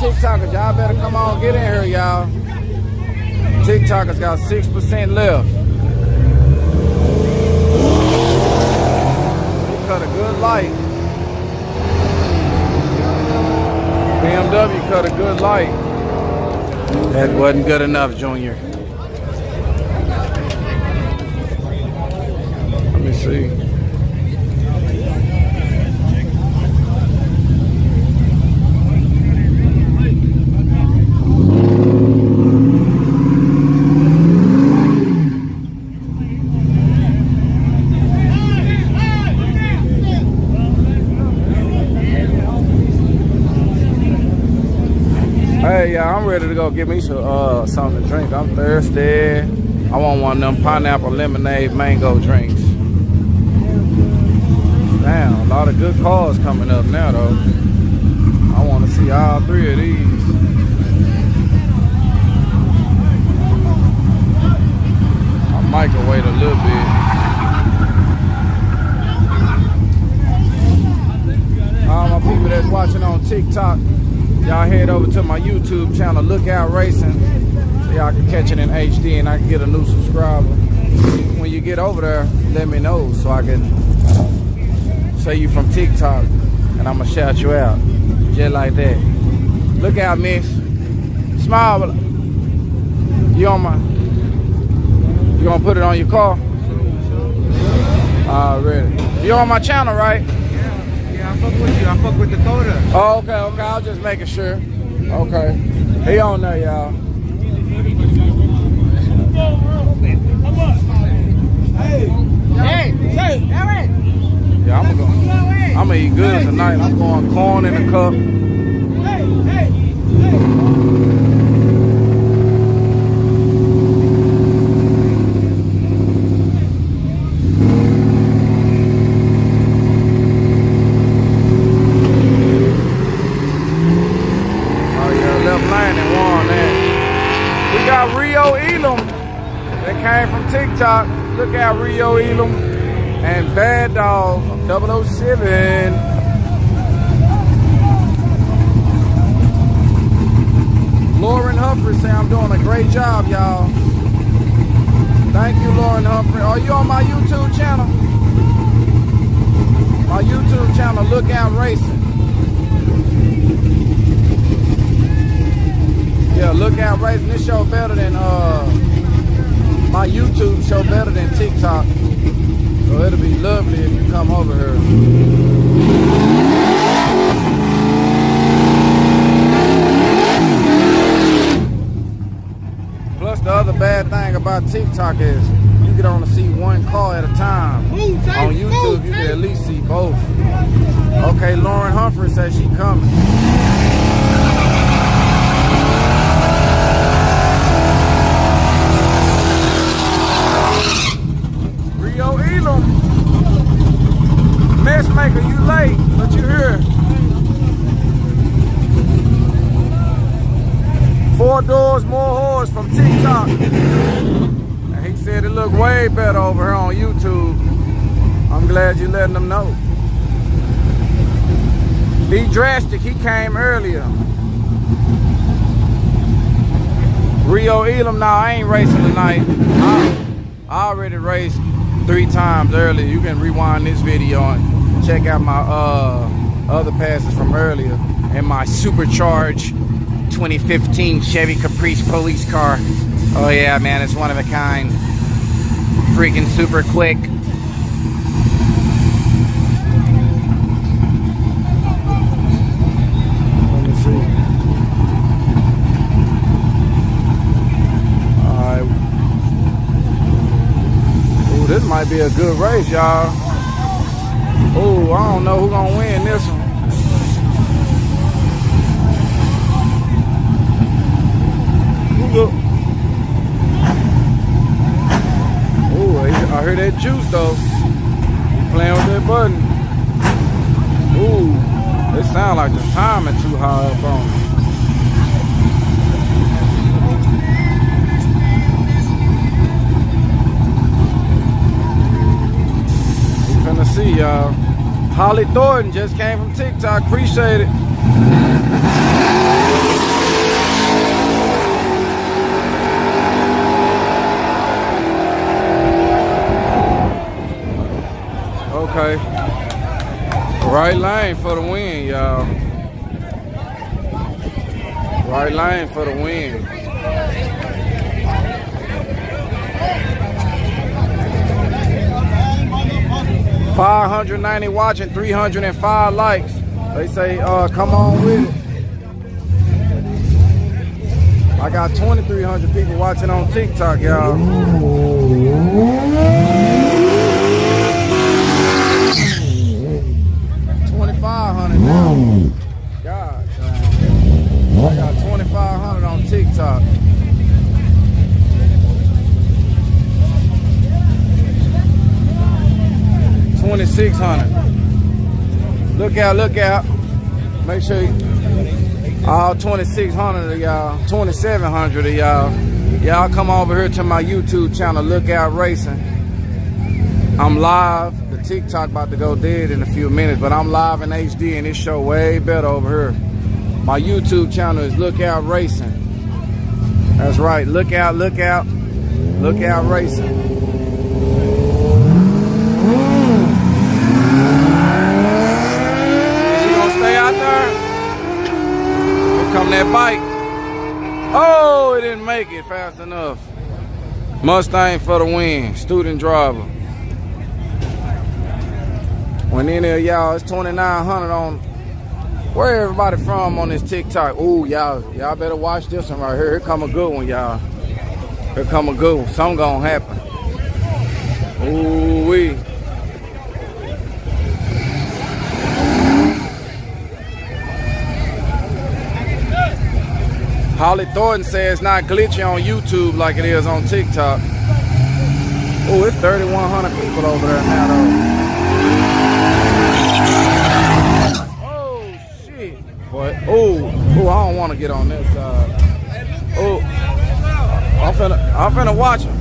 TikTokers, y'all better come on, get in here, y'all. TikTokers got 6% left. He cut a good light. BMW cut a good light. That wasn't good enough, Junior. Let me see. Hey, yeah, I'm ready to go get me some something to drink. I'm thirsty. I want one of them pineapple lemonade mango drinks. Damn, a lot of good cars coming up now, though. I want to see all three of these. I might go wait a little bit. All my people that's watching on TikTok, y'all head over to my YouTube channel, Lookout Racing, so y'all can catch it in HD and I can get a new subscriber. When you get over there, let me know so I can say you from TikTok and I'm gonna shout you out, just like that. Look out, miss. Smile. You gonna put it on your car? Already. You on my channel, right? I fuck with you. I fuck with Dakota. Oh, okay. I was just making sure. Okay. He on there, y'all. Hey, Aaron. Yeah, I'm gonna eat good tonight. I'm going corn in a cup. Hey. That came from TikTok. Look out, Rio Elam and Bad Dog 007. Lauren Humphrey say I'm doing a great job, y'all. Thank you, Lauren Humphrey. Are you on my YouTube channel? My YouTube channel, Lookout Racing. Yeah, Lookout Racing. This show better than my YouTube show, better than TikTok. So it'll be lovely if you come over here. Plus the other bad thing about TikTok is you can only see one car at a time. On YouTube you can at least see both. Okay, Lauren Humphrey says she coming. Rio Elam. Messmaker, you late, but you here. 4 doors, more whores from TikTok. And he said it looked way better over here on YouTube. I'm glad you letting them know. Be drastic, he came earlier. Rio Elam, now I ain't racing tonight. I already raced 3 times earlier. You can rewind this video and check out my other passes from earlier in my supercharged 2015 Chevy Caprice police car. Oh yeah, man, it's one of a kind. Freaking super quick. Let me see. Alright. Ooh, this might be a good race, y'all. Ooh, I don't know who's gonna win this one. Ooh, I heard that juice though. He playing with that button. Ooh, it sounds like the timing too high up on it. We finna see y'all. Holly Thornton just came from TikTok. Appreciate it. Okay. Right lane for the win, y'all. Right lane for the win. $590 watching, 305 likes. They say, come on with it. I got 2,300 people watching on TikTok, y'all. 2,500 now. God damn. I got 2,500 on TikTok. $2,600. Look out, look out. Make sure you, all 2,600 of y'all, 2,700 of y'all. Y'all come over here to my YouTube channel, Lookout Racing. I'm live. The TikTok about to go dead in a few minutes, but I'm live in HD and this show way better over here. My YouTube channel is Lookout Racing. That's right, Lookout, Lookout, Lookout Racing. Come that bike. Oh, it didn't make it fast enough. Mustang for the win. Student driver. When any of y'all, it's 2,900 on. Where everybody from on this TikTok? Ooh, y'all better watch this one right here. Here come a good one, y'all. Here come a good one. Something gonna happen. Ooh wee. Holly Thornton says it's not glitchy on YouTube like it is on TikTok. Oh, it's 3,100 people over there now, though. Oh, shit. Boy, oh, I don't want to get on this side. Oh, I'm finna watch him.